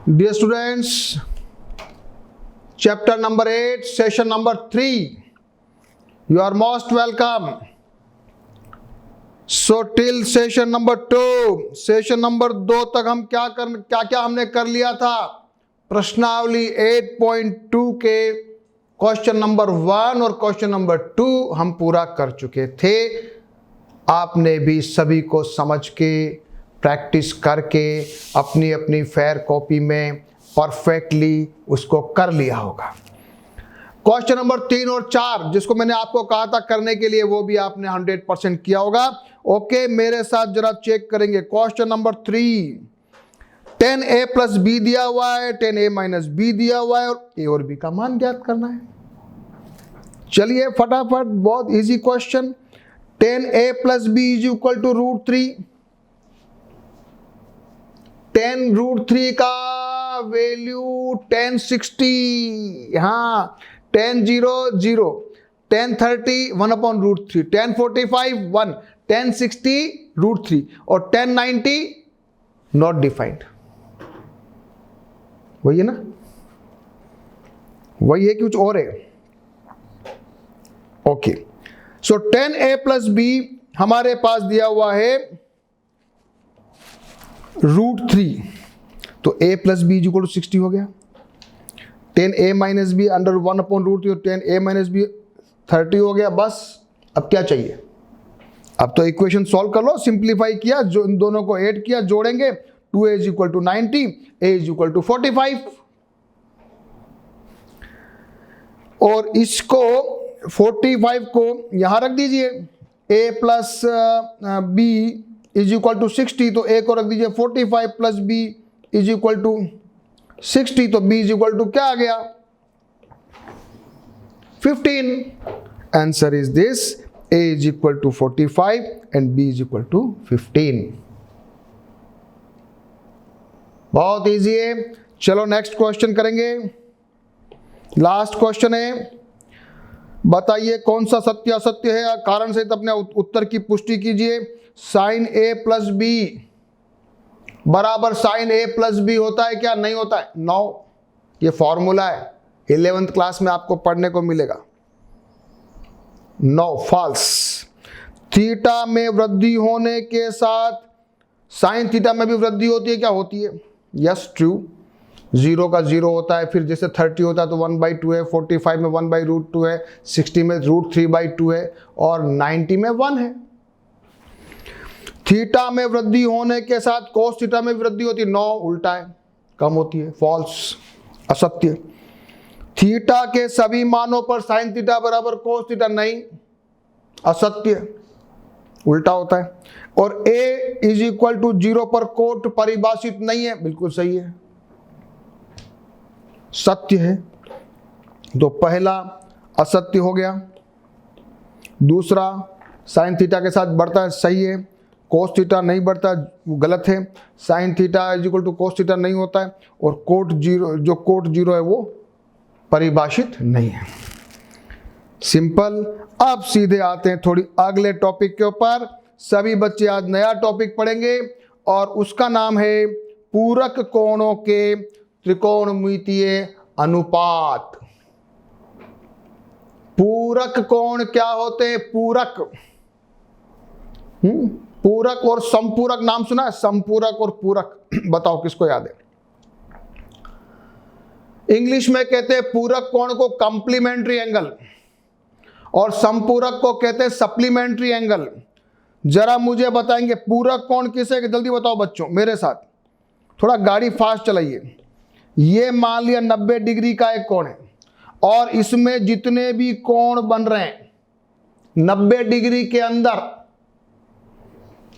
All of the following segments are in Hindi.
Dear students, chapter number 8, session number 3. You are most welcome. So till session number 2, session number 2 तक हम क्या हमने कर लिया था? प्रश्नावली 8.2 के क्वेश्चन नंबर 1 और क्वेश्चन नंबर 2 हम पूरा कर चुके थे। आपने भी सभी को समझ के प्रैक्टिस करके अपनी अपनी फेयर कॉपी में परफेक्टली उसको कर लिया होगा। क्वेश्चन नंबर 3 और 4 जिसको मैंने आपको कहा था करने के लिए वो भी आपने 100% किया होगा। ओके, मेरे साथ जरा चेक करेंगे। Question number 3, 10a plus B दिया हुआ है, 10a माइनस बी दिया हुआ है और a और b का मान ज्ञात करना है। चलिए फटाफट, बहुत easy question. 10a plus B is equal to √3। 10√3 का वैल्यू 1060, हाँ 10 0 1030 1/√3, 1045 1, 1060 √3 और 1090 नॉट डिफाइंड। वही है ना, वही है कि कुछ और है। ओके, सो 10a प्लस बी हमारे पास दिया हुआ है √3, तो a plus B is equal to 60 हो गया। 10a माइनस बी अंडर 1/√3 और 10a माइनस बी 30 हो गया। बस अब क्या चाहिए? अब तो इक्वेशन सॉल्व कर लो, सिंप्लीफाई किया, जो इन दोनों को ऐड किया, जोड़ेंगे 2a is equal to 90, a is equal to 45 और इसको 45 को यहां रख दीजिए। a plus B is equal to 60, तो a को रख दीजिए 45 plus B is equal to 60, तो b इज इक्वल टू क्या आ गया? 15। Answer is this, a is equal to 45 and b is equal to 15। बहुत इजी है। चलो नेक्स्ट क्वेश्चन करेंगे। लास्ट क्वेश्चन है, बताइए कौन सा सत्य असत्य है। कारण सहित अपने उत्तर की पुष्टि कीजिए। साइन a प्लस बी बराबर साइन a प्लस बी होता है क्या? नहीं होता है। नो, ये फॉर्मूला है, 11th क्लास में आपको पढ़ने को मिलेगा। No, false. थीटा में वृद्धि होने के साथ साइन थीटा में भी वृद्धि होती है क्या? होती है। Yes, true. 0 का 0 होता है, फिर जैसे 30 होता है तो 1/2 है, 45 में 1/√2 है, 60 में √3/2 है और 90 में 1 है। थीटा में वृद्धि होने के साथ कोस थीटा में वृद्धि होती है। नो, उल्टा है, कम होती है। फॉल्स, असत्य। थीटा के सभी मानों पर साइन थीटा बराबर कोस थीटा, नहीं, असत्य, उल्टा होता है। और a इज इक्वल टू 0 पर कोट परिभाषित नहीं है, बिल्कुल सही है, सत्य है। तो पहला असत्य हो गया। दूसरा साइन थीटा के साथ बढ़ता है, सही है। कोस थीटा नहीं बढ़ता, गलत है। Sine theta is equal to cos theta नहीं होता है और कोट 0, जो कोट 0 है वो परिभाषित नहीं है। सिंपल। अब सीधे आते हैं थोड़ी अगले टॉपिक के ऊपर। सभी बच्चे आज नया टॉपिक पढ़ेंगे और उसका नाम है पूरक कोणों के त्रिकोणमितीय अनुपात। पूरक कोण क्या होते हैं? पूरक, पूरक और संपूरक नाम सुना है? संपूरक और पूरक बताओ किसको याद है? इंग्लिश में कहते हैं पूरक कोण को कॉम्प्लीमेंट्री एंगल और संपूरक को कहते हैं सप्लीमेंट्री एंगल। जरा मुझे बताएंगे पूरक कोण किसे? जल्दी बताओ बच्चों मेरे साथ, थोड़ा गाड़ी फास्ट चलाइए। ये मान लिया 90 डिग्री का एक कोण है और इसमें जितने भी कोण बन रहे हैं 90 डिग्री के अंदर,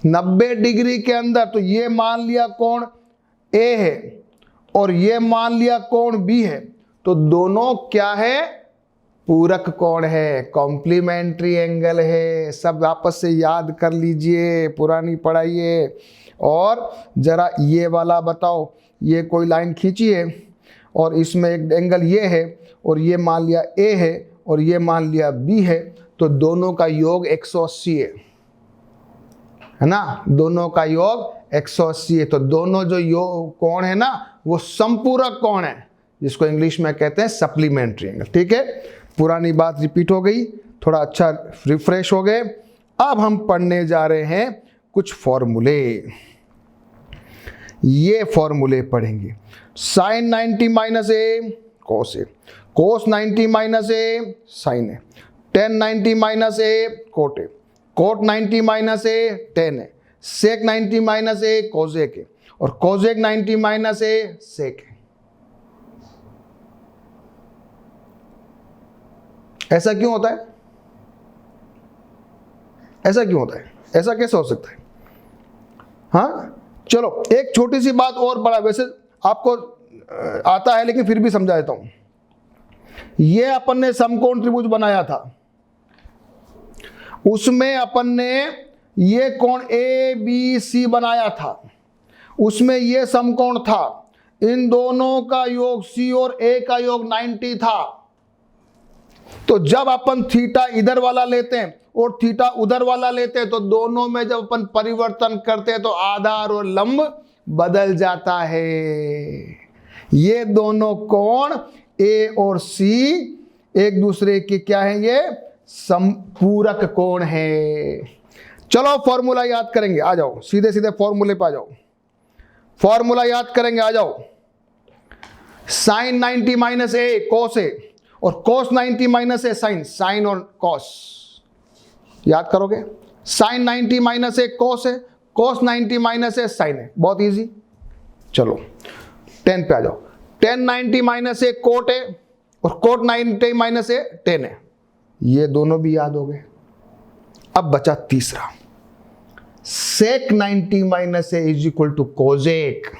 90 डिग्री के अंदर, तो ये मान लिया कोण A है और ये मान लिया कोण B है, तो दोनों क्या है? पूरक कोण है, कॉम्प्लीमेंट्री एंगल है। सब आपस से याद कर लीजिए, पुरानी पढ़ाई है। और जरा ये वाला बताओ, ये कोई लाइन खींचिए और इसमें एक एंगल ये है और ये मान लिया A है और ये मान लिया B है, तो दोनों का योग 180 है। है ना, दोनों का योग 180 है। तो दोनों जो योग कोण है ना वो संपूरक कोण है, जिसको इंग्लिश में कहते हैं सप्लीमेंट्री एंगल। ठीक है, पुरानी बात रिपीट हो गई, थोड़ा अच्छा रिफ्रेश हो गए। अब हम पढ़ने जा रहे हैं कुछ फॉर्मूले। ये फॉर्मूले पढ़ेंगे। Sine 90 minus A cos A, cos 90 minus A sine A, tan 90 minus A cot A, cot 90 minus A tan A, sec 90 minus A cosec A, और कोजेक 90 माइनस ए सेक ए। ऐसा क्यों होता है? ऐसा क्यों होता है? ऐसा कैसे हो सकता है? हाँ चलो एक छोटी सी बात और बड़ा, वैसे आपको आता है लेकिन फिर भी समझा देता हूं। ये अपन ने समकोण त्रिभुज बनाया था, उसमें अपन ने ये कोण ए बी सी बनाया था, उसमें ये समकोण था, इन दोनों का योग सी और ए का योग 90 था। तो जब अपन थीटा इधर वाला लेते हैं और थीटा उधर वाला लेते हैं तो दोनों में जब अपन परिवर्तन करते हैं तो आधार और लंब बदल जाता है। ये दोनों कोण ए और सी एक दूसरे के क्या है? ये संपूरक कोण है। चलो फॉर्मूला याद करेंगे, आ जाओ सीधे सीधे फॉर्मूले पे आ जाओ। फॉर्मूला याद करेंगे, आ जाओ। साइन 90 माइनस ए कोस ए और कोस 90 माइनस ए साइन, साइन और कोस याद करोगे। साइन 90 माइनस ए कोस है, कोस 90 माइनस ए साइन है, बहुत इजी। चलो 10 पे आ जाओ। 10 90 माइनस ए कोट है और कोट 90 माइनस ए 10 है, ये दोनों भी याद हो गए। अब बचा तीसरा, sec 90 minus A is equal to cosec.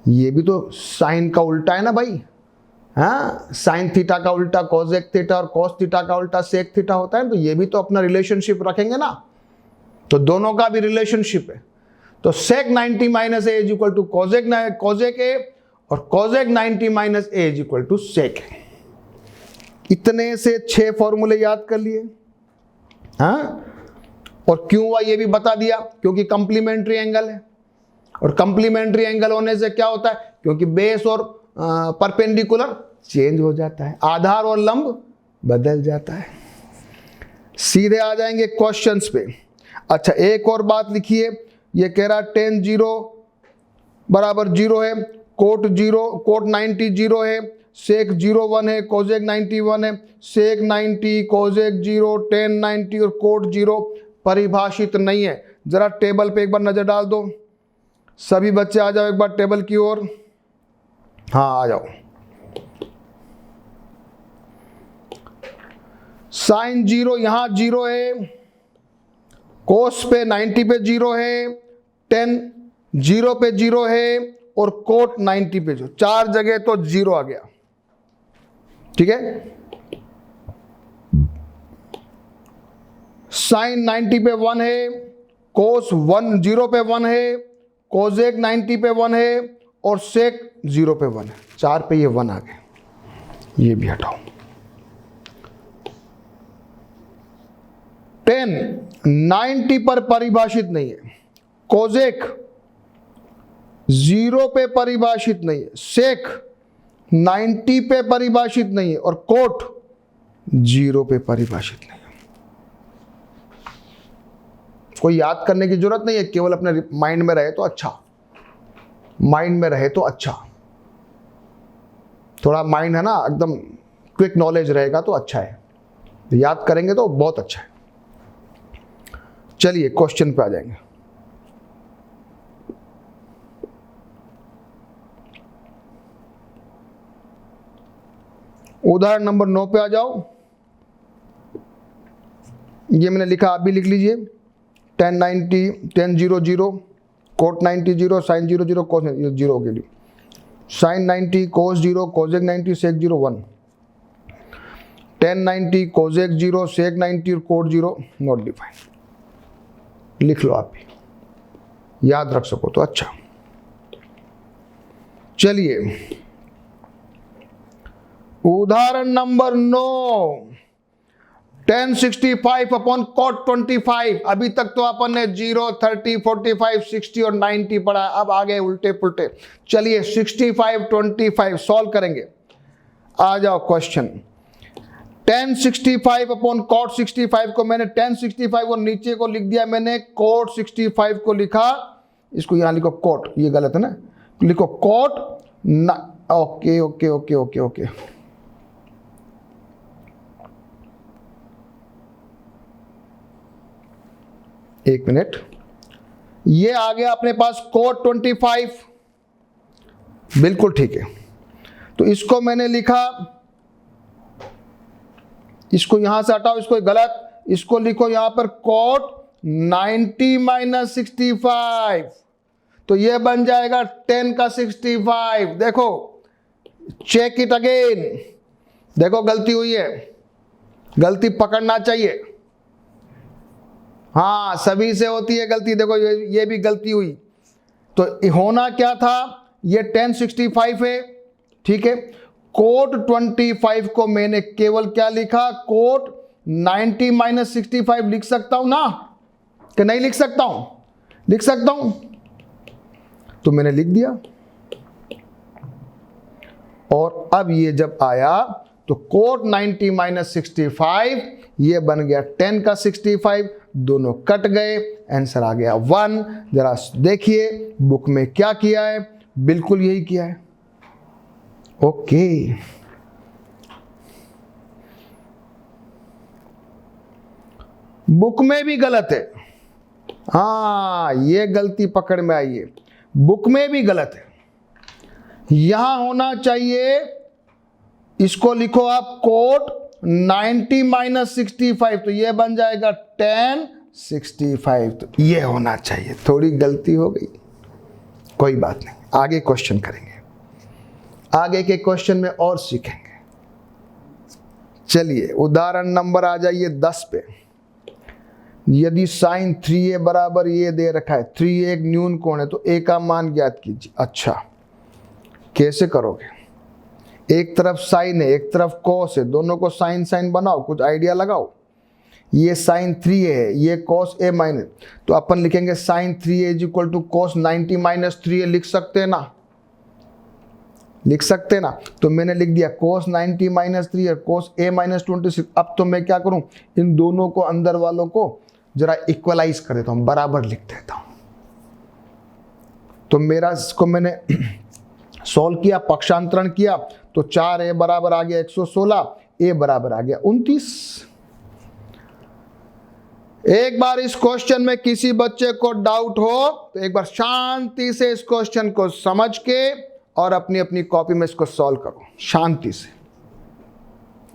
ये भी तो साइन का उल्टा है ना भाई। हाँ, साइन थीटा का उल्टा कोजेक थीटा और कोस थीटा का उल्टा सेक थीटा होता है, तो ये भी तो अपना रिलेशनशिप रखेंगे ना, तो दोनों का भी रिलेशनशिप है। तो sec 90 minus A is equal to cosec A और cosec 90 minus A is equal to sec A. इतने से 6 फॉर्मूले याद कर लिए। हाँ, और क्यों हुआ ये भी बता दिया, क्योंकि कंप्लीमेंट्री एंगल है, और कंप्लीमेंट्री एंगल होने से क्या होता है? क्योंकि बेस और परपेंडिकुलर चेंज हो जाता है, आधार और लंब बदल जाता है। सीधे आ जाएंगे क्वेश्चंस पे। अच्छा एक और बात लिखिए, ये कह रहा tan 0 बराबर 0 है, कोट 90 0 है, सेक 0 1 है, कोजेक 90 1 है, सेक 90 कोजेक 0 tan 90 और कोट 0 परिभाषित नहीं है। जरा टेबल पे एक बार नजर डाल दो, सभी बच्चे आ जाओ एक बार टेबल की ओर। हाँ आ जाओ। साइन 0 यहां 0 है, कोस पे 90 पे 0 है, tan 0 पे 0 है और कोट 90 पे 0, 4 जगह तो 0 आ गया। ठीक है, साइन 90 पे 1 है, कोस 0 पे 1 है, कोजेक 90 पे 1 है और सेक 0 पे 1 है, 4 पे ये 1 आ गए, ये भी हटाओ। tan 90 पर परिभाषित नहीं है, कोजेक 0 पे परिभाषित नहीं है, सेक 90 पे परिभाषित नहीं है और कोट 0 पे परिभाषित नहीं है। कोई याद करने की जरूरत नहीं है, केवल अपने माइंड में रहे तो अच्छा, माइंड में रहे तो अच्छा। थोड़ा माइंड है ना एकदम क्विक नॉलेज रहेगा तो अच्छा है, याद करेंगे तो बहुत अच्छा है। चलिए क्वेश्चन पे आ जाएंगे। उदाहरण नंबर 9 पे आ जाओ। ये मैंने लिखा, आप भी लिख लीजिए। tan 0 0, कोट 90 0, साइन 0 0, कोस 0 के लिए साइन 90 कोस 0, कोजेक 90 सेक 0 1, tan 90 कोजेक 0 सेक 90 और कोट 0 नॉट डिफाइंड। लिख लो, आप भी याद रख सको तो अच्छा। चलिए उदाहरण नंबर 9, 1065 अपॉन cot 25। अभी तक तो अपन ने 0, 30, 45, 60 और 90 पढ़ा, अब आगे उल्टे पुल्टे। चलिए 65, 25 सॉल्व करेंगे। आ जाओ क्वेश्चन। 1065 अपॉन cot 65 को मैंने 1065 और नीचे को लिख दिया मैंने cot 65 को लिखा, इसको यहां लिखो cot, ये गलत है ना, लिखो cot okay okay okay okay okay एक मिनट, ये आ गया अपने पास cot 25, बिल्कुल ठीक है। तो इसको मैंने लिखा, इसको यहां से हटाओ, इसको गलत, इसको लिखो यहां पर cot 90 माइनस 65, तो ये बन जाएगा 10 का 65। देखो चेक इट अगेन, देखो गलती हुई है, गलती पकड़ना चाहिए। हाँ सभी से होती है गलती, देखो ये भी गलती हुई। तो होना क्या था, ये 1065 है, ठीक है। cot 25 को मैंने केवल क्या लिखा, cot 90 माइनस 65 लिख सकता हूं ना, कि नहीं लिख सकता हूं, लिख सकता हूं, तो मैंने लिख दिया। और अब ये जब आया तो cot 90 माइनस 65, ये बन गया 10 का 65, दोनों कट गए, आंसर आ गया 1। जरा देखिए बुक में क्या किया है, बिल्कुल यही किया है। ओके बुक में भी गलत है, हाँ ये गलती पकड़ में आई है, बुक में भी गलत है। यहां होना चाहिए, इसको लिखो आप cot 90 माइनस 65, तो ये बन जाएगा 1065, तो ये होना चाहिए। थोड़ी गलती हो गई, कोई बात नहीं, आगे क्वेश्चन करेंगे, आगे के क्वेश्चन में और सीखेंगे। चलिए उदाहरण नंबर आ जाइए 10 पे। यदि sin 3a बराबर ये दे रखा है, 3a एक न्यून कोण है, तो a का मान ज्ञात कीजिए। अच्छा कैसे करोगे, एक तरफ साइन है एक तरफ cos है, दोनों को साइन साइन बनाओ, कुछ आइडिया लगाओ। ये sin 3a है, ये cos a माइनस, तो अपन लिखेंगे sin 3a is equal to cos 90 minus 3a, लिख सकते हैं ना, लिख सकते हैं ना। तो मैंने लिख दिया cos 90 माइनस 3 और cos a माइनस 26। अब तो मैं क्या करूं, इन दोनों को अंदर वालों को जरा इक्वलाइज कर देता हूं, बराबर लिख देता हूं। तो मेरा इसको मैंने सॉल्व किया, पक्षांतरण किया, तो 4a बराबर आ गया 116, a बराबर आ गया 29। एक बार इस क्वेश्चन में किसी बच्चे को डाउट हो तो एक बार शांति से इस क्वेश्चन को समझ के और अपनी अपनी कॉपी में इसको सॉल्व करो शांति से।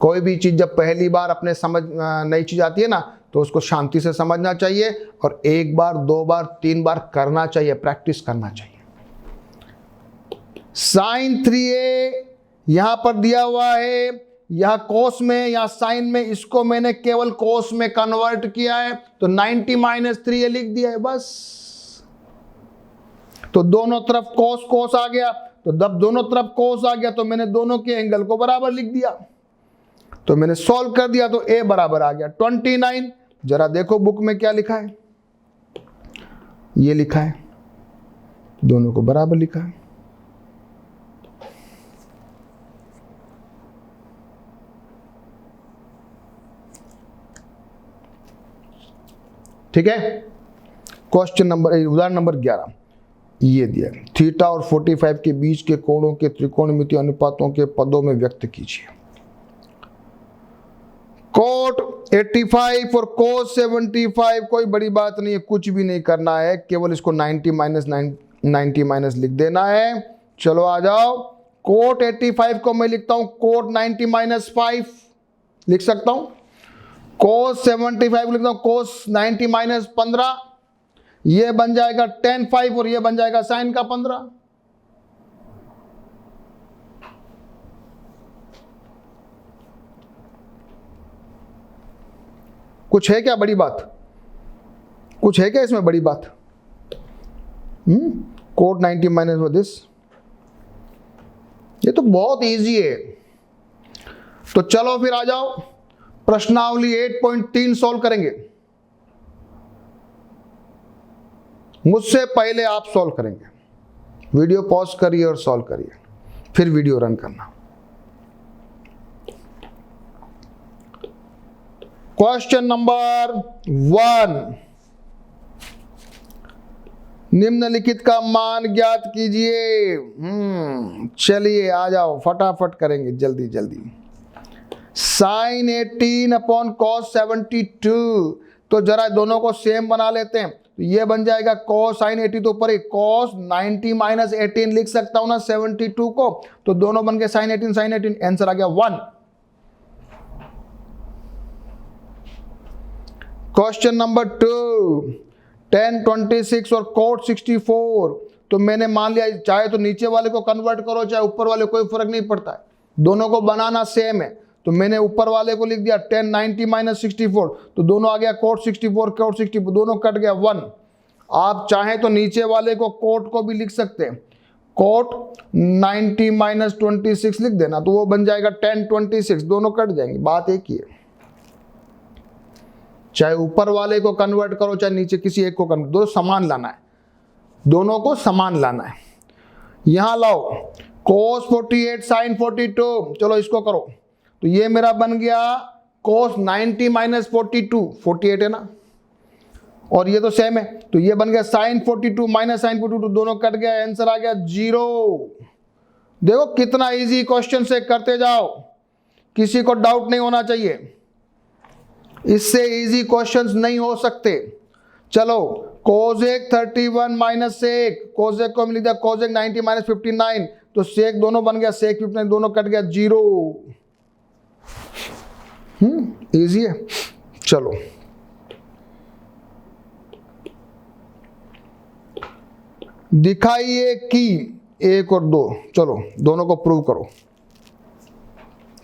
कोई भी चीज जब पहली बार अपने समझ नई चीज आती है ना, तो उसको शांति से समझना चाहिए और एक बार 2 बार 3 बार करना चाहिए, प्रैक्टिस करना चाहिए। sin 3a यहां पर दिया हुआ है, यहां cos में, यहां sin में, इसको मैंने केवल cos में कन्वर्ट किया है, तो 90 माइनस 3a लिख दिया है बस। तो दोनों तरफ cos cos आ गया, तो जब दोनों तरफ cos आ गया तो मैंने दोनों के एंगल को बराबर लिख दिया, तो मैंने सॉल्व कर दिया, तो a बराबर आ गया 29। जरा देखो बुक में क्या लिखा है, ये लिखा है, दोनों को बराबर लिखा है। ठीक है, क्वेश्चन नंबर उदाहरण नंबर 11 ये दिया, थीटा और 45 के बीच के कोणों के त्रिकोणमितीय अनुपातों के पदों में व्यक्त कीजिए। cot 85 और cos 75, कोई बड़ी बात नहीं है, कुछ भी नहीं करना है, केवल इसको 90 माइनस लिख देना है। चलो आ जाओ, cot 85 को मैं लिखता हूं cot 90 माइनस 5 लिख सकता हूं, cos 75 लिखता हूं cos 90 माइनस 15, ये बन जाएगा 10 5 और ये बन जाएगा sin का 15। कुछ है क्या बड़ी बात, कुछ है क्या इसमें बड़ी बात? cot 90 माइनस दिस, ये तो बहुत इजी है। तो चलो फिर आ जाओ, प्रश्नावली 8.3 सॉल्व करेंगे। मुझसे पहले आप सॉल्व करेंगे। वीडियो पॉज करिए और सॉल्व करिए, फिर वीडियो रन करना। क्वेश्चन नंबर 1, निम्नलिखित का मान ज्ञात कीजिए। चलिए आ जाओ, फटाफट करेंगे, जल्दी जल्दी। साइन 18 अपॉन कॉस 72, तो जरा दोनों को सेम बना लेते हैं। तो ये बन जाएगा कॉस साइन 80, तो ऊपर एक कॉस 90 माइनस 18 लिख सकता हूं ना 72 को, तो दोनों बन गए साइन 18 साइन 18, आंसर आ गया 1। क्वेश्चन नंबर 2, tan 26 और cot 64, तो मैंने मान लिया चाहे तो नीचे वाले को कन्वर्ट करो चाहे ऊपर वाले, कोई फर्क नहीं पड़ता है, दोनों को बनाना सेम है। तो मैंने ऊपर वाले को लिख दिया tan 90 माइनस 64, तो दोनों आ गया cot 64 cot 64, दोनों कट गया 1। आप चाहें तो नीचे वाले को cot को भी लिख सकते हैं, cot 90 माइनस 26 लिख देना, तो वो बन जाएगा tan 26, दोनों कट जाएंगे, बात एक ही है। चाहे ऊपर वाले को कन्वर्ट करो चाहे नीचे किसी एक को कन्वर्ट, दोनों समान लाना है, दोनों को समान लाना है। यहां लाओ cos 48 sin 42, चलो इसको करो, तो ये मेरा बन गया cos 90 माइनस 42, 48 है ना, और ये तो सेम है, तो ये बन गया sin 42 माइनस sin 42, दोनों कट गया, आंसर आ गया 0। देखो कितना इजी क्वेश्चन से करते जाओ, किसी को डाउट नहीं होना चाहिए, इससे इजी क्वेश्चंस नहीं हो सकते। चलो कोजेक 31 माइनस सेक, कोजेक को मिल गया कोजेक 90 माइनस 59, तो सेक दोनों बन गया सेक 59, दोनों कट गया 0। इजी है। चलो दिखाइए कि 1 और 2, चलो दोनों को प्रूव करो।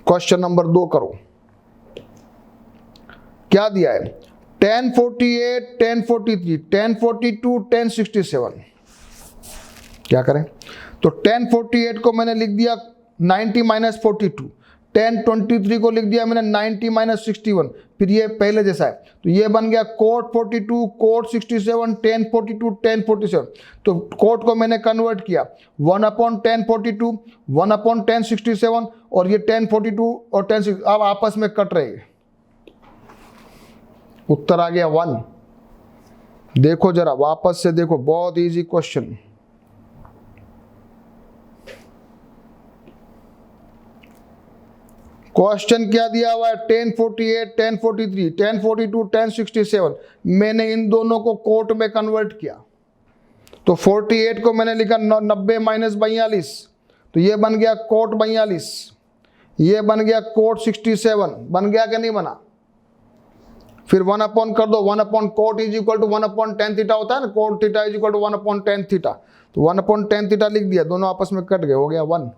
क्वेश्चन नंबर 2 करो। क्या दिया है, tan 48 tan 43 tan 42 tan 67, क्या करें, तो tan 48 को मैंने लिख दिया 90 माइनस 42, tan 23 को लिख दिया मैंने 90 माइनस 61, फिर ये पहले जैसा है, तो ये बन गया cot 42 cot 67 tan 42 tan 47, तो cot को मैंने कन्वर्ट किया 1 अपॉन tan 42 1 अपॉन tan 67, और ये tan 42 और tan 6 अब आपस में कट रहे हैं, उत्तर आ गया 1। देखो जरा वापस से देखो, बहुत इजी क्वेश्चन। क्वेश्चन क्या दिया हुआ है, tan 48 tan 43 tan 42 tan 67, मैंने इन दोनों को कोट में कन्वर्ट किया, तो 48 को मैंने लिखा 90 माइनस 42, तो ये बन गया कोट 42, ये बन गया कोट 67, बन गया कि नहीं बना, फिर 1 अपॉन कर दो, 1 upon cot is equal to 1 upon tan theta होता है ना, cot theta is equal to 1 upon tan theta, तो 1 अपॉन tan थीटा लिख दिया, दोनों आपस में कट गए, हो गया 1।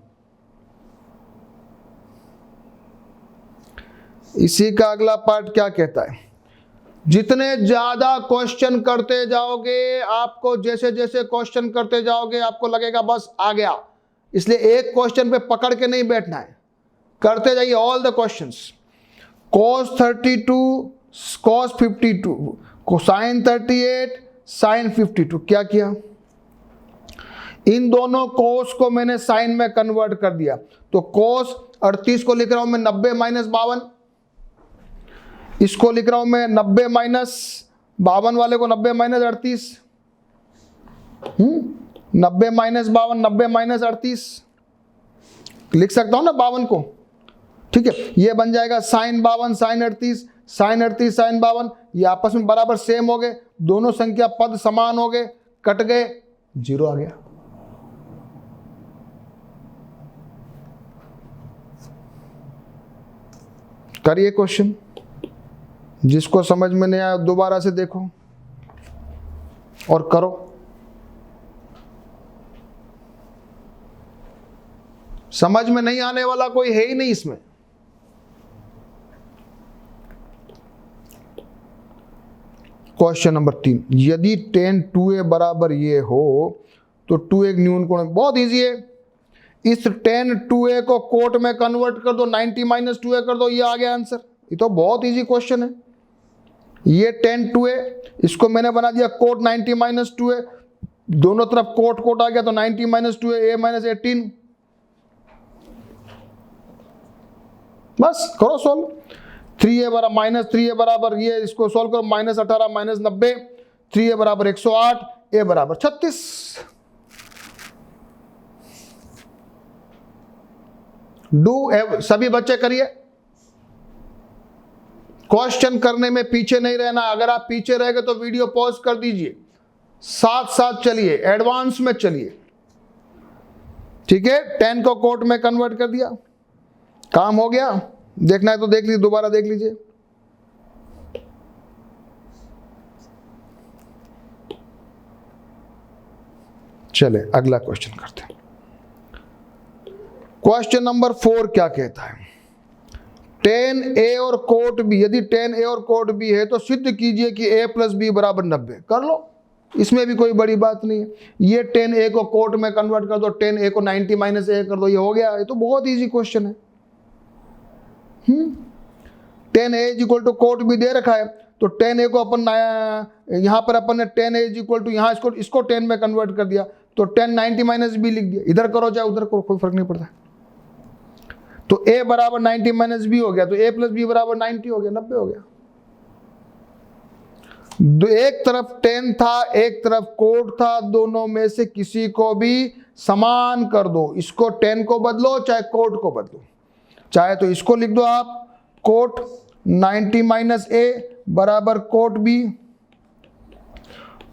इसी का अगला पार्ट क्या कहता है, जितने ज्यादा क्वेश्चन करते जाओगे, आपको जैसे जैसे क्वेश्चन करते जाओगे आपको लगेगा बस आ गया, इसलिए एक क्वेश्चन पे पकड़ के नहीं बैठना है, करते जाइए all the questions. cos 32 cos 52 sin 38 sin 52, क्या किया, इन दोनों cos को मैंने sin में कन्वर्ट कर दिया, तो cos 38 को लिख रहा हूं मैं 90 माइनस 52, इसको लिख रहा हूं मैं 90 माइनस 52 वाले को 90 माइनस 38, 90 माइनस 52 90 माइनस 38 लिख सकता हूं ना 52 को, ठीक है, ये बन जाएगा sin 52 sin 38 sin 38 sin 52, ये आपस में बराबर सेम हो गए, दोनों संख्या पद समान हो गए, कट गए, 0 आ गया। करिए क्वेश्चन, जिसको समझ में नहीं आया दोबारा से देखो और करो। समझ में नहीं आने वाला कोई है ही नहीं इसमें। क्वेश्चन नंबर 3, यदि tan 2a बराबर ये हो तो 2a न्यून कोण, बहुत इजी है, इस tan 2a को कोट में कन्वर्ट कर दो, 90 माइनस 2a कर दो, ये आ गया आंसर, ये तो बहुत इजी क्वेश्चन है। ये tan 2a, इसको मैंने बना दिया कोट 90 माइनस 2a, दोनों तरफ कोट कोट आ गया तो 90 माइनस 2a, a माइनस 18, बस करो सॉल्व। 3a बराबर माइनस 3a बराबर ये, इसको सॉल्व करो, माइनस 18 माइनस 90, 3a बराबर 108, a बराबर 36। सभी बच्चे करिए, क्वेश्चन करने में पीछे नहीं रहना। अगर आप पीछे रह गए तो वीडियो पॉज कर दीजिए, साथ साथ चलिए, एडवांस में चलिए, ठीक है। 10 को कोट में कन्वर्ट कर दिया, काम हो गया। देखना है तो देख लीजिए, दोबारा देख लीजिए। चले अगला क्वेश्चन करते हैं। क्वेश्चन नंबर 4 क्या कहता है, tan a और कोट b, यदि tan a और कोट b है तो सिद्ध कीजिए कि a प्लस बी बराबर 90। कर लो, इसमें भी कोई बड़ी बात नहीं है। ये tan a को कोट में कन्वर्ट कर दो, tan a को 90 माइनस a कर दो, ये हो गया। ये तो बहुत इजी क्वेश्चन है। tan a is equal to cot b दे रखा है, तो tan a को अपन यहां पर अपन ने tan a is equal to, यहां इसको tan में कन्वर्ट कर दिया, तो tan 90 माइनस b लिख दिया। इधर करो चाहे उधर करो, कोई फर्क नहीं पड़ता। तो a बराबर 90 माइनस b हो गया, तो a प्लस बी बराबर 90 हो गया, 90 हो गया। एक तरफ tan था, एक तरफ कोट था, दोनों में से किसी को भी समान कर दो। इसको tan को बदलो चाहे कोट को बदलो, चाहे तो इसको लिख दो आप कोट 90 माइनस a बराबर कोट b,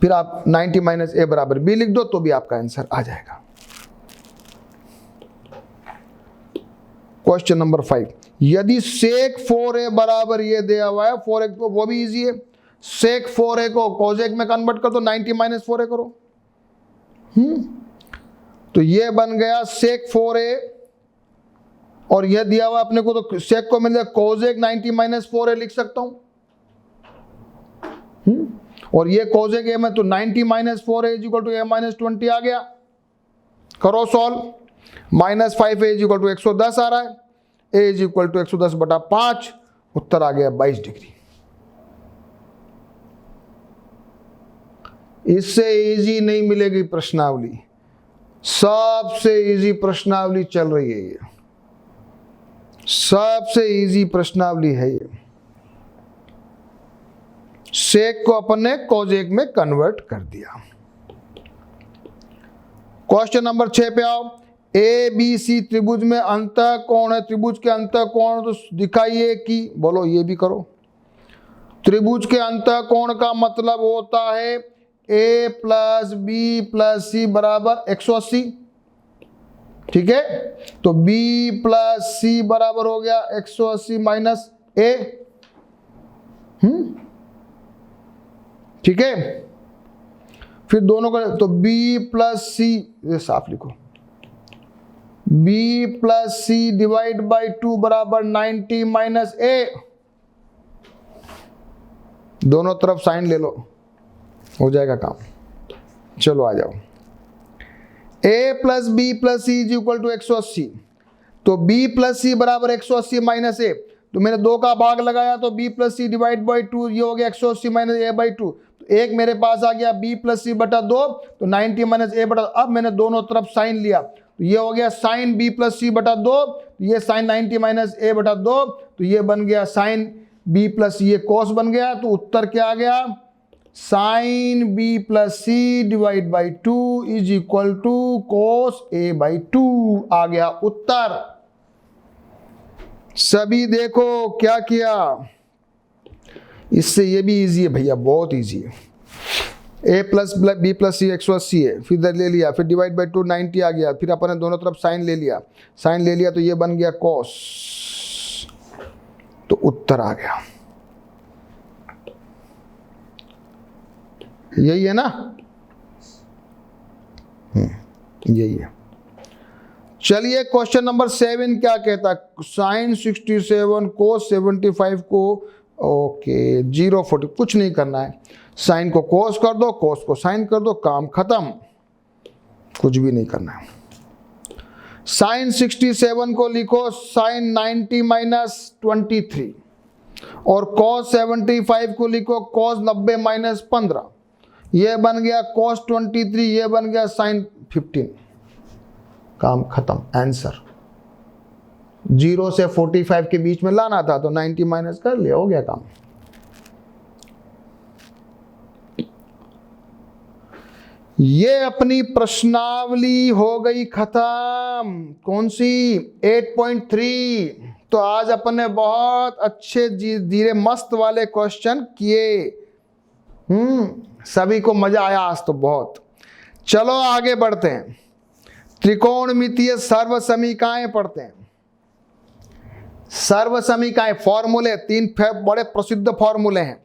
फिर आप 90 माइनस a बराबर b लिख दो, तो भी आपका आंसर आ जाएगा। क्वेश्चन नंबर 5, यदि सेक 4a बराबर ये दिया हुआ है 4a को, वो भी इजी है। सेक 4a को कोजेक में कन्वर्ट कर दो, 90 माइनस 4a करो। तो ये बन गया सेक 4a, और ये दिया हुआ अपने को, तो सेक को मिल गया कोजेक 90 माइनस 4a लिख सकता हूं। और ये कोजेक a में, तो 90 minus 4a is equal to a minus 20 आ गया। करो solve, minus 5a is equal to 110 आ रहा है, a इज इक्वल टू 110 बटा 5, उत्तर आ गया 22 डिग्री। इससे इजी नहीं मिलेगी प्रश्नावली, सबसे इजी प्रश्नावली चल रही है ये, सबसे इजी प्रश्नावली है ये। सेक को अपन ने कोजेक में कन्वर्ट कर दिया। क्वेश्चन नंबर 6 पे आओ। ए बी सी त्रिभुज में अंतः कोण है, त्रिभुज के अंतः कोण तो दिखाइए कि, बोलो ये भी करो। त्रिभुज के अंतः कोण का मतलब होता है a प्लस बी प्लस सी बराबर 180, ठीक है। तो b प्लस सी बराबर हो गया 180 माइनस a, ठीक है। फिर दोनों का, तो b प्लस सी, ये साफ लिखो, b plus C divide by 2 बराबर 90 माइनस a। दोनों तरफ साइन ले लो, हो जाएगा काम। चलो आ जाओ। a plus B plus C is equal to 180, तो b प्लस सी बराबर 180 माइनस a, तो मैंने 2 का भाग लगाया, तो b plus C divide by 2, ये हो गया 180 माइनस a बाई 2। तो एक मेरे पास आ गया b प्लस सी बटा 2, तो 90 माइनस a बटा, अब मैंने दोनों तरफ साइन लिया, तो ये हो गया साइन b प्लस सी बटा 2, तो ये साइन 90 माइनस a बटा 2, तो ये बन गया साइन b प्लस, ये कॉस बन गया। तो उत्तर क्या आ गया, sine b plus C divide by 2 is equal to cos a by 2 आ गया उत्तर। सभी देखो क्या किया, इससे ये भी इजी है भैया, बहुत इजी है। a प्लस बी प्लस सी 180 है, फिर इधर ले लिया, फिर डिवाइड बाई 2 90 आ गया, फिर अपन ने दोनों तरफ साइन ले लिया, साइन ले लिया तो ये बन गया कॉस, तो उत्तर आ गया। यही है ना, यही है। चलिए क्वेश्चन नंबर 7 क्या कहता है, साइन 67 कोस 75 को, ओके 040, कुछ नहीं करना है, साइन को कोस कर दो, कोस को साइन कर दो, काम खत्म, कुछ भी नहीं करना है। साइन 67 को लिखो साइन 90 माइनस 23, और cos 75 को लिखो cos 90 माइनस 15, ये बन गया cos 23, ये बन गया sin 15। काम खत्म। आंसर 0 से 45 के बीच में लाना था तो 90 माइनस कर लिया, हो गया काम। ये अपनी प्रश्नावली हो गई खत्म। कौन सी? 8.3। तो आज अपन ने बहुत अच्छे धीरे मस्त वाले क्वेश्चन किए। सभी को मजा आया आज तो बहुत। चलो आगे बढ़ते हैं, त्रिकोणमितीय सर्वसमीकाएं पढ़ते हैं। सर्वसमीकाएं फॉर्मूले, 3 बड़े प्रसिद्ध फॉर्मूले हैं।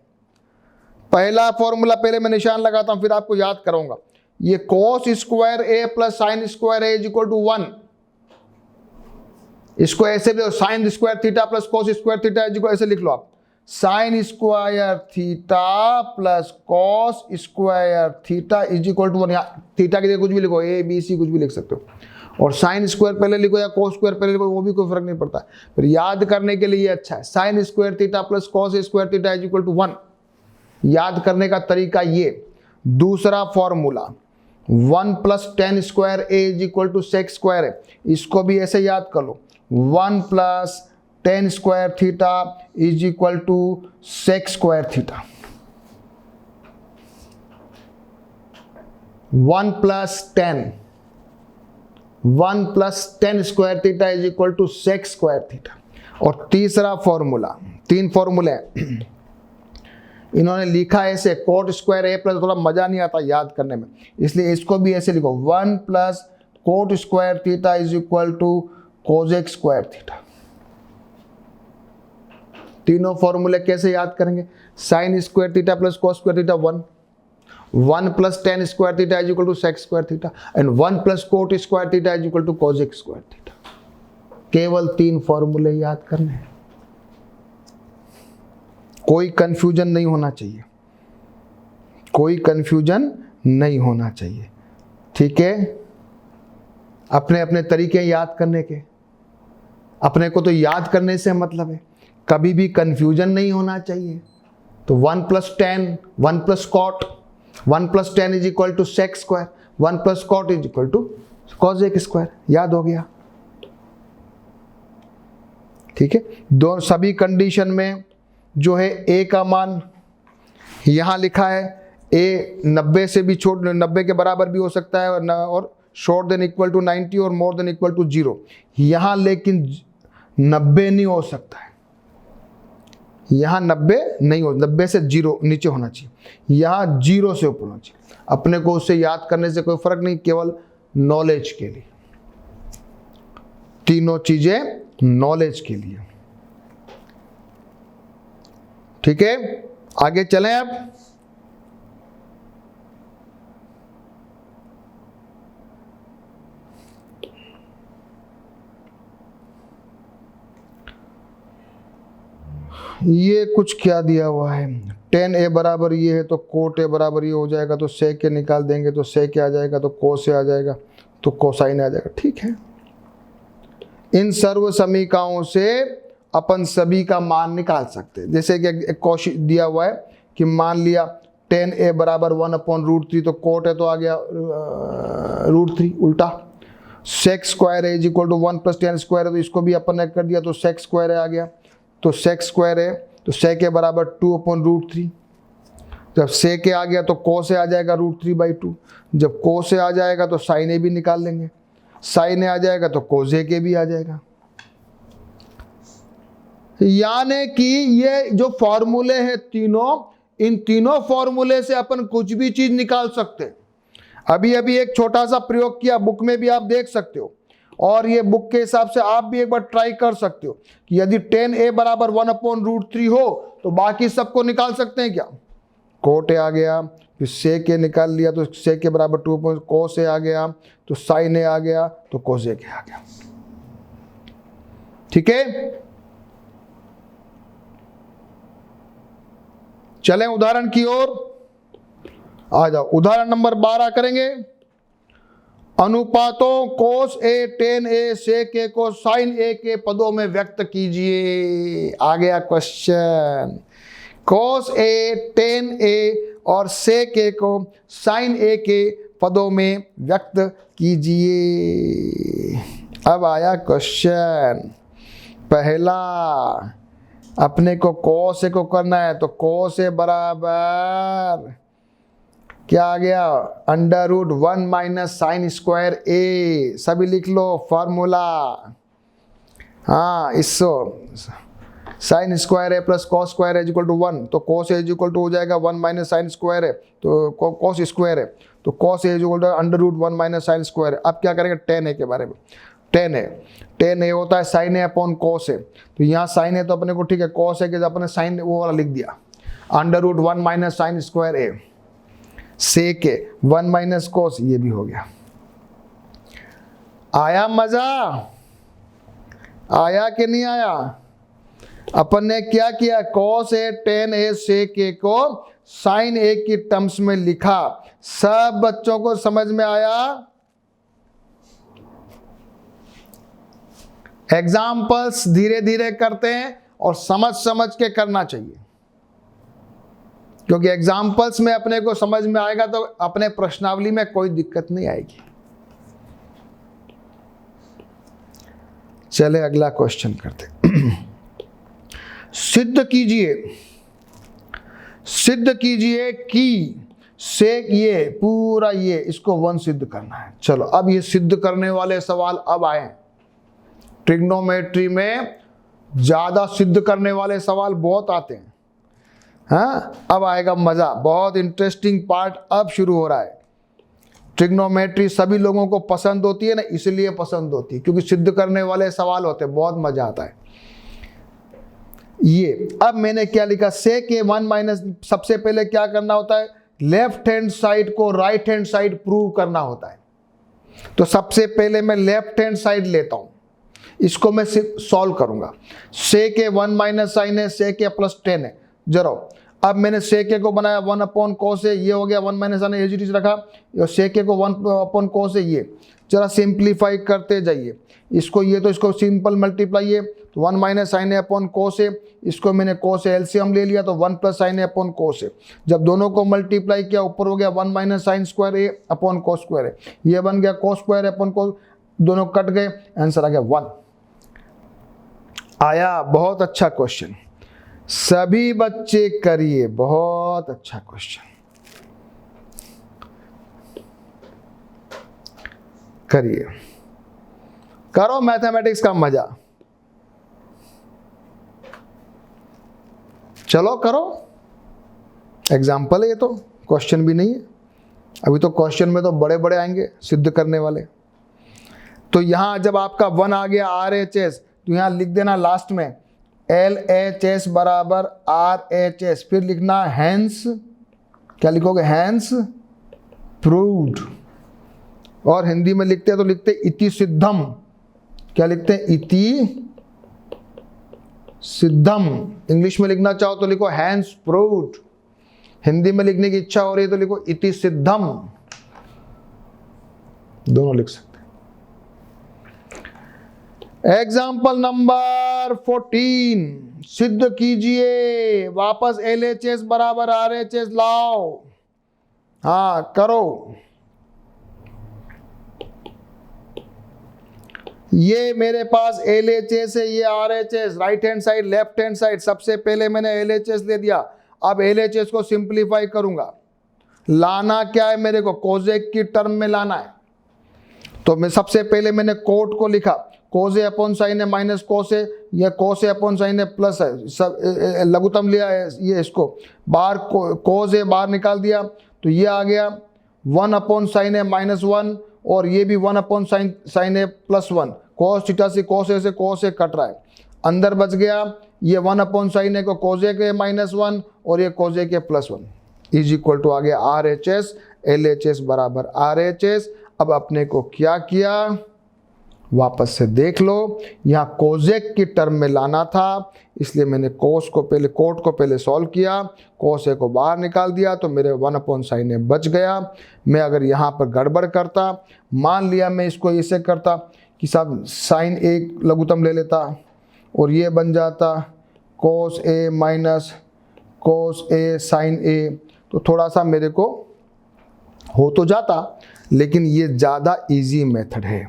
पहला फॉर्मूला पहले मैं निशान लगाता हूं, फिर आपको याद कराऊंगा। ये cos square a plus sine square a is equal to 1। इसको ऐसे भी sine square theta plus cos square theta is equal, ऐसे लिख लो आप, sine square theta plus cos square theta is equal to 1। यहाँ थीटा की जगह कुछ भी लिखो, a b c कुछ भी लिख सकते हो, और साइन स्क्वायर पहले लिखो या cos स्क्वायर पहले लिखो, वो भी कोई फर्क नहीं पड़ता। फिर याद करने के लिए ये अच्छा है, sine square theta plus cos square theta is equal to 1। याद करने का तरीका ये। दूसरा formula 1 plus tan square a is equal to sec square है, इसको भी ऐसे याद कर लो, 1 plus tan square theta is equal to sec square theta. 1 plus tan square theta is equal to sec square theta. और तीसरा फॉर्मूला, 3 फॉर्मूले हैं, इन्होंने लिखा ऐसे कोट स्क्वायर ए प्लस, थोड़ा मजा नहीं आता याद करने में, इसलिए इसको भी ऐसे लिखो, 1 plus cot square theta is equal to cosec square theta. तीनों फॉर्मूले कैसे याद करेंगे? Sine square theta plus cos square theta 1 plus tan square theta is equal to sec square theta, and 1 plus cot square theta is equal to cosec square theta. केवल 3 फॉर्मूले याद करने हैं, कोई कंफ्यूजन नहीं होना चाहिए, कोई कंफ्यूजन नहीं होना चाहिए, ठीक है। अपने अपने तरीके याद करने के, अपने को तो याद करने से मतलब है, कभी भी कंफ्यूजन नहीं होना चाहिए। तो 1 plus tan, 1 plus cot, 1 plus tan is equal to sec square, 1 plus cot is equal to cosec square, याद हो गया, ठीक है। दो सभी कंडीशन में जो है a का मान यहाँ लिखा है, a 90 से भी छोट 90 के बराबर भी हो सकता है, और शॉर्ट देन इक्वल टू 90 और मोर देन इक्वल टू 0। यहाँ लेकिन 90 नहीं हो सकता है, यहाँ 90 नहीं हो, 90 से 0 नीचे होना चाहिए, यहाँ 0 से ऊपर होना चाहिए। अपने को उससे याद करने से कोई फर्क नहीं, केवल नॉलेज के लिए, तीनों चीजें नॉलेज के लिए, ठीक है। आगे चलें अब। ये कुछ क्या दिया हुआ है, टेन ए बराबर ये है तो कोट ए बराबर ये हो जाएगा, तो सेक ए निकाल देंगे तो सेक ए आ जाएगा, तो कोस ए आ जाएगा, तो कोसाइन आ जाएगा, ठीक है। इन सर्व समीकरणों से अपन सभी का मान निकाल सकते हैं। जैसे कि एक क्वेश्चन दिया हुआ है कि मान लिया टेन ए बराबर 1/√3, तो कोट है तो आ गया √3, उल्टा। सेक स्क्वायर है is equal to 1 plus tan square है, तो इसको भी अपन ने कर दिया, तो सेक स्क्वायर है आ गया, तो सेक स्क्वायर है तो सेक ए बराबर 2/√3। जब सेक ए आ गया तो कोस ए आ जाएगा √3/2। जब कोस ए आ जाएगा तो साइन ए भी निकाल लेंगे, साइन ए आ जाएगा तो कोसेक ए भी आ जाएगा। यानी कि ये जो फॉर्मूले हैं तीनों, इन तीनों फॉर्मूले से अपन कुछ भी चीज निकाल सकते हैं। अभी अभी एक छोटा सा प्रयोग किया, बुक में भी आप देख सकते हो, और ये बुक के हिसाब से आप भी एक बार ट्राई कर सकते हो कि यदि टेन ए बराबर 1/√3 हो तो बाकी सबको निकाल सकते हैं क्या। कोट ए आ गया, फिर सेक ए निकाल लिया तो सेक ए बराबर 2, कोस ए आ गया तो साइन ए आ गया, तो कोसेक ए आ गया, ठीक है। चलें उदाहरण की ओर आ जाओ। उदाहरण नंबर 12 करेंगे। अनुपातों कोस ए टेन ए सेक ए को साइन ए के पदों में व्यक्त कीजिए। आ गया क्वेश्चन, कोस ए टेन ए और सेक ए को साइन ए के पदों में व्यक्त कीजिए। अब आया क्वेश्चन पहला, अपने को कोस ए को करना है, तो कोस ए बराबर क्या आ गया, under root 1 minus sine square A. सभी लिख लो फॉर्मूला। हाँ, इसको sine square A plus cos square is equal to 1, तो cos A is equal to हो जाएगा 1 माइनस साइन स्क्वायर है, तो कॉस स्क्वायर है, तो cos A is equal to under root 1 minus sine square है। अब क्या करेंगे, टेन ए के बारे में। टेन ए होता है sign A upon cos A, तो यहाँ साइन ए तो अपने को ठीक है, कॉस ए के अपने साइन वो वाला लिख दिया, under root 1 minus sine square A, sec A 1 minus cos, ये भी हो गया। आया मजा, आया कि नहीं आया? अपन ने क्या किया, cos A tan A sec ए को साइन ए की टर्म्स में लिखा। सब बच्चों को समझ में आया? एग्जाम्पल्स धीरे धीरे करते हैं और समझ समझ के करना चाहिए, क्योंकि एग्जाम्पल्स में अपने को समझ में आएगा तो अपने प्रश्नावली में कोई दिक्कत नहीं आएगी। चले अगला क्वेश्चन करते। सिद्ध कीजिए कि सेक ये पूरा ये इसको 1 सिद्ध करना है। चलो अब ये सिद्ध करने वाले सवाल अब आए। ट्रिग्नोमेट्री में ज्यादा सिद्ध करने वाले सवाल बहुत आते हैं। हाँ, अब आएगा मजा, बहुत इंटरेस्टिंग पार्ट अब शुरू हो रहा है। ट्रिग्नोमेट्री सभी लोगों को पसंद होती है ना, इसलिए पसंद होती है क्योंकि सिद्ध करने वाले सवाल होते हैं, बहुत मजा आता है। ये अब मैंने क्या लिखा, सेक ए 1 माइनस, सबसे पहले क्या करना होता है, लेफ्ट हैंड साइड को राइट हैंड साइड प्रूव करना होता है। तो सबसे पहले मैं लेफ्ट हैंड साइड लेता हूं, इसको मैं सॉल्व करूंगा। सेक ए 1 माइनस साइन है, सेक ए प्लस 10 है। जरा अब मैंने सेक ए को बनाया 1 अपॉन कोस ए, ये हो गया 1 minus sine as it is रखा, सेक ए को 1 अपॉन कोस ए, ये जरा सिंप्लीफाई करते जाइए। इसको ये तो इसको सिंपल मल्टीप्लाई है, तो 1 माइनस साइन ए अपॉन कोस ए, इसको मैंने कोस ए एलसीएम ले लिया तो 1 प्लस साइन ए अपॉन कोस ए। जब दोनों को मल्टीप्लाई किया ऊपर हो गया 1 माइनस साइन स्क्वायर ए अपॉन कोस स्क्वायर ए, ये बन गया कोस स्क्वायर अपॉन कोस, दोनों कट गए, आंसर आ गया 1। आया, बहुत अच्छा क्वेश्चन, सभी बच्चे करिए, बहुत अच्छा क्वेश्चन करिए, करो मैथमेटिक्स का मजा। चलो करो, एग्जाम्पल है ये, तो क्वेश्चन भी नहीं है। अभी तो क्वेश्चन में तो बड़े बड़े आएंगे सिद्ध करने वाले। तो यहां जब आपका 1 आ गया RHS, तो यहां लिख देना लास्ट में LHS बराबर RHS, फिर लिखना हैंस, क्या लिखोगे, हैंस प्रूव्ड। और हिंदी में लिखते हैं तो लिखते इति सिद्धम, क्या लिखते हैं, इति सिद्धम। इंग्लिश में लिखना चाहो तो लिखो हैंस प्रूव्ड, हिंदी में लिखने की इच्छा हो रही है तो लिखो इति सिद्धम, दोनों लिख सकते। एग्जाम्पल नंबर 14, सिद्ध कीजिए, वापस LHS बराबर RHS लाओ। हाँ करो, ये मेरे पास LHS है, ये RHS, right hand side left hand side. सबसे पहले मैंने LHS ले दिया, अब LHS को सिंप्लीफाई करूंगा। लाना क्या है मेरे को, कोजेक की टर्म में लाना है। तो मैं सबसे पहले मैंने कोट को लिखा, कोस ए अपॉन साइन है माइनस कोस ए, या कोस ए अपॉन साइन है प्लस है, सब लघुत्तम लिया है ये, इसको बाहर कोस ए बाहर निकाल दिया, तो ये आ गया 1 अपॉन साइन है माइनस 1, और ये भी 1 अपॉन साइन है प्लस 1। कोस थीटा से कोस ए कट रहा है, अंदर बच गया ये 1 अपॉन साइन ए को कोस ए के माइनस 1 और ये कोस ए के प्लस 1 इज इक्वल टू आ गया RHS, LHS बराबर RHS। अब अपने को क्या किया, वापस से देख लो, यहाँ कोजेक की टर्म में लाना था, इसलिए मैंने कोट को पहले सॉल्व किया, कोस ए को बाहर निकाल दिया तो मेरे 1/sin a बच गया। मैं अगर यहाँ पर गड़बड़ करता, मान लिया मैं इसको ऐसे करता कि साहब sin a लघुत्तम ले लेता और ये बन जाता cos a minus cos a sin a, तो थोड़ा सा मेरे को हो तो जाता, लेकिन ये ज़्यादा इजी मेथड है।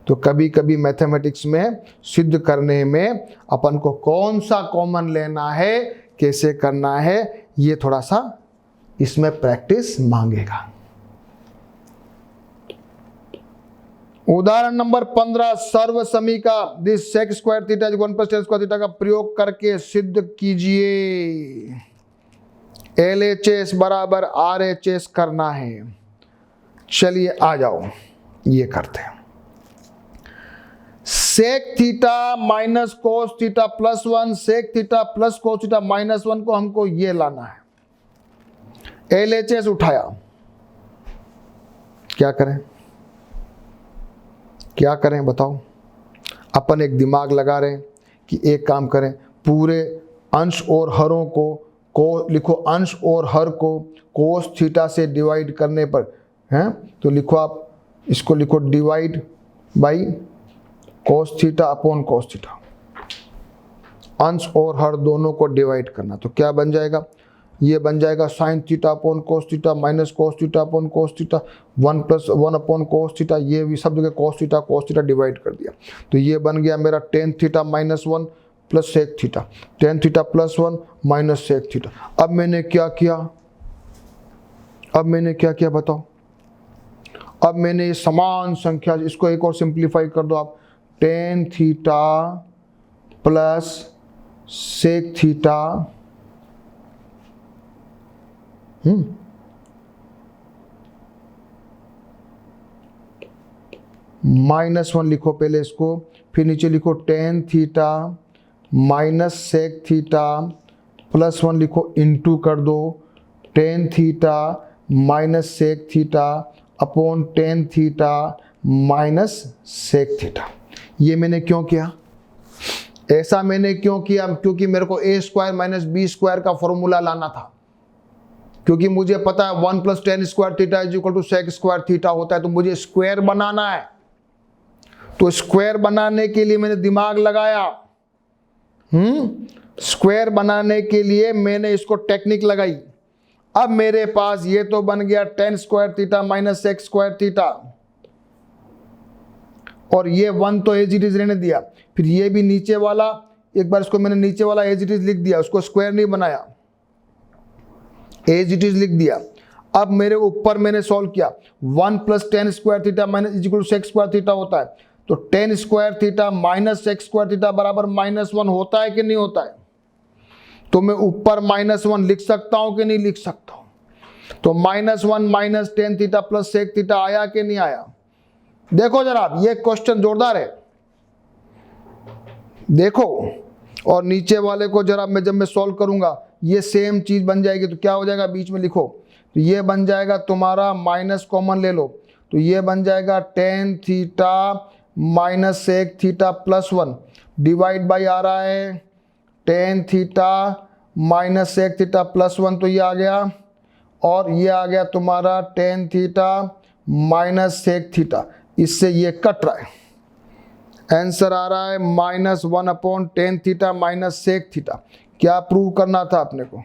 तो कभी कभी मैथमेटिक्स में सिद्ध करने में अपन को कौन सा कॉमन लेना है, कैसे करना है, ये थोड़ा सा इसमें प्रैक्टिस मांगेगा। उदाहरण नंबर 15, सर्व समीका this sec square theta 1 + tan square theta का प्रयोग करके सिद्ध कीजिए। LHS बराबर RHS करना है। चलिए आ जाओ, ये करते हैं। Sec theta minus cos theta plus 1, sec theta plus cos theta minus 1 को हमको ये लाना है। LHS उठाया, क्या करें क्या करें बताओ। अपन एक दिमाग लगा रहे हैं कि एक काम करें, पूरे अंश और हरों को लिखो, अंश और हर को कोस थीटा से डिवाइड करने पर हैं, तो लिखो आप इसको लिखो divide by cos theta upon cos theta, अंश और हर दोनों को डिवाइड करना। तो क्या बन जाएगा, ये बन जाएगा साइन थीटा अपॉन कोस theta minus cos theta upon cos theta 1 + 1 upon cos theta, ये भी सब जगह कोस थीटा डिवाइड कर दिया। तो ये बन गया मेरा tan theta minus 1 plus sec theta, tan theta plus 1 minus sec theta. अब मैंने क्या किया बताओ। अब मैंने ये समान संख्या, इसको एक और सिंप्लीफाई कर दो आप, tan theta plus sec theta -1 लिखो पहले इसको, फिर नीचे लिखो tan theta minus sec theta plus 1 लिखो, इंटू कर दो tan theta minus sec theta upon tan theta minus sec theta. ये मैंने क्यों किया, ऐसा मैंने क्यों किया, क्योंकि मेरे को a square minus B square का फॉर्मूला लाना था। क्योंकि मुझे पता है 1 + tan square theta = sec square theta होता है, तो मुझे स्क्वायर बनाना है। तो स्क्वायर बनाने के लिए मैंने दिमाग लगाया, स्क्वायर बनाने के लिए मैंने इसको टेक्निक लगाई। अब मेरे पास ये तो बन गया tan square theta minus sec square theta, और ये 1 तो एज इट इज रहने दिया। फिर ये भी नीचे वाला, एक बार इसको मैंने नीचे वाला एज इट इज लिख दिया, उसको स्क्वायर नहीं बनाया, एज इट इज लिख दिया। अब मेरे ऊपर मैंने सॉल्व किया, 1 + tan square theta minus = sec square theta होता है, तो tan square theta minus sec square theta बराबर -1 होता है कि नहीं होता है। तो मैं ऊपर -1 लिख सकता हूं कि नहीं लिख सकता हूं। तो -1 minus tan theta plus sec theta आया कि नहीं आया। देखो जरा, ये क्वेश्चन जोरदार है, देखो। और नीचे वाले को जरा मैं जब मैं सॉल्व करूंगा ये सेम चीज बन जाएगी, तो क्या हो जाएगा, बीच में लिखो, तो ये बन जाएगा तुम्हारा माइनस कॉमन ले लो, तो ये बन जाएगा tan theta minus sec theta plus 1 divide by आ रहा है tan theta minus sec theta plus 1, तो ये आ गया, और ये आ गया तुम्हारा tan theta minus sec theta. इससे ये कट रहा है, आंसर आ रहा है -1 upon tan theta minus sec theta. क्या प्रूव करना था अपने को,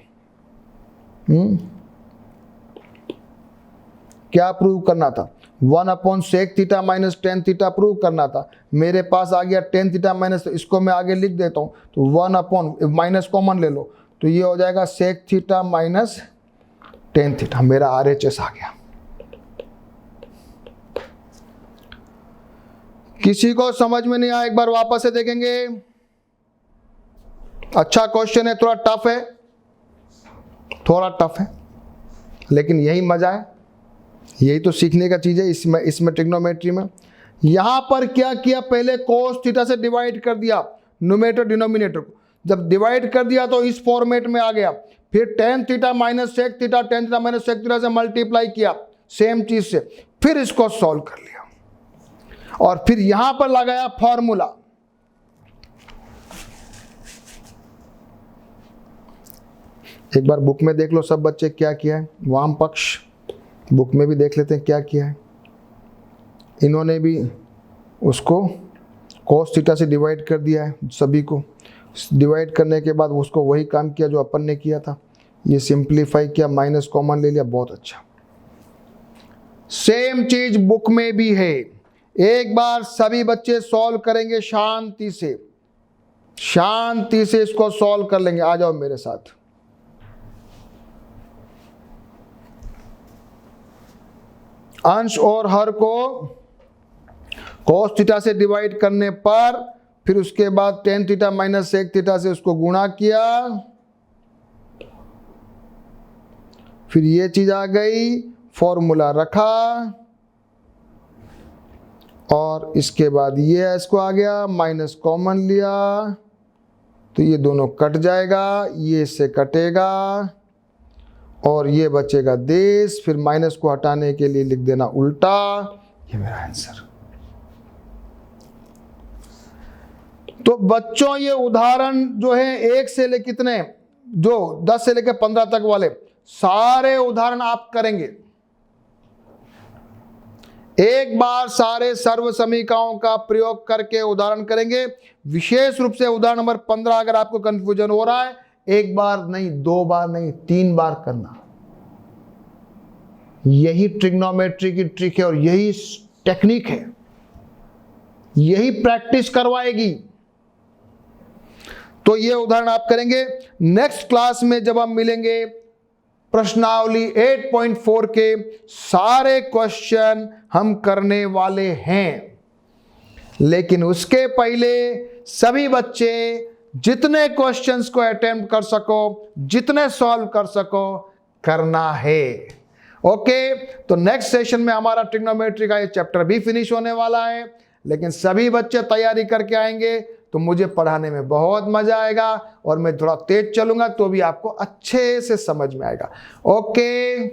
क्या प्रूव करना था, 1 upon sec theta minus tan theta prove करना था। मेरे पास आ गया tan थीटा माइनस, इसको मैं आगे लिख देता हूं, तो 1 अपॉन माइनस कॉमन ले लो, तो ये हो जाएगा sec theta minus tan theta, मेरा RHS आ गया। किसी को समझ में नहीं आया, एक बार वापस से देखेंगे। अच्छा क्वेश्चन है, थोड़ा टफ है, लेकिन यही मजा है, यही तो सीखने का चीज है इसमें ट्रिग्नोमेट्री में। यहां पर क्या किया, पहले कोस थीटा से डिवाइड कर दिया न्यूमरेटर डिनोमिनेटर को, जब डिवाइड कर दिया तो इस फॉर्मेट में आ गया। फिर tan theta minus sec theta, tan theta minus sec theta से मल्टीप्लाई किया सेम चीज से, फिर इसको सॉल्व कर लिया। और फिर यहां पर लगाया फॉर्मूला। एक बार बुक में देख लो सब बच्चे क्या किया है, वाम पक्ष बुक में भी देख लेते हैं क्या किया है। इन्होंने भी उसको cos थीटा से डिवाइड कर दिया है, सभी को डिवाइड करने के बाद उसको वही काम किया जो अपन ने किया था, ये सिंप्लीफाई किया, माइनस कॉमन ले लिया, बहुत अच्छा। सेम चीज बुक में भी है। एक बार सभी बच्चे सॉल्व करेंगे शांति से, शांति से इसको सॉल्व कर लेंगे। आ जाओ मेरे साथ। अंश और हर को cos थीटा से डिवाइड करने पर फिर उसके बाद tan theta minus sec theta से उसको गुणा किया, फिर ये चीज आ गई, फॉर्मूला रखा और इसके बाद ये इसको आ गया, माइनस कॉमन लिया तो ये दोनों कट जाएगा, ये इससे कटेगा और ये बचेगा देश, फिर माइनस को हटाने के लिए लिख देना उल्टा। ये मेरा आंसर। तो बच्चों ये उदाहरण जो है 1 से लेकर कितने, जो 10 से लेकर 15 तक वाले सारे उदाहरण आप करेंगे। एक बार सारे सर्व समीकरणों का प्रयोग करके उदाहरण करेंगे। विशेष रूप से उदाहरण नंबर 15 अगर आपको कंफ्यूजन हो रहा है, एक बार नहीं, 2 बार नहीं, 3 बार करना। यही ट्रिग्नोमेट्री की ट्रिक है और यही टेक्निक है, यही प्रैक्टिस करवाएगी। तो ये उदाहरण आप करेंगे। नेक्स्ट क्लास में जब हम मिलेंगे, प्रश्नावली 8.4 के सारे क्वेश्चन हम करने वाले हैं। लेकिन उसके पहले सभी बच्चे जितने क्वेश्चंस को अटेम्प्ट कर सको, जितने सॉल्व कर सको, करना है। ओके, तो नेक्स्ट सेशन में हमारा ट्रिग्नोमेट्री का ये चैप्टर भी फिनिश होने वाला है। लेकिन सभी बच्चे तैयारी करके आएंगे तो मुझे पढ़ाने में बहुत मजा आएगा और मैं थोड़ा तेज चलूंगा तो भी आपको अच्छे से समझ में आएगा। ओके।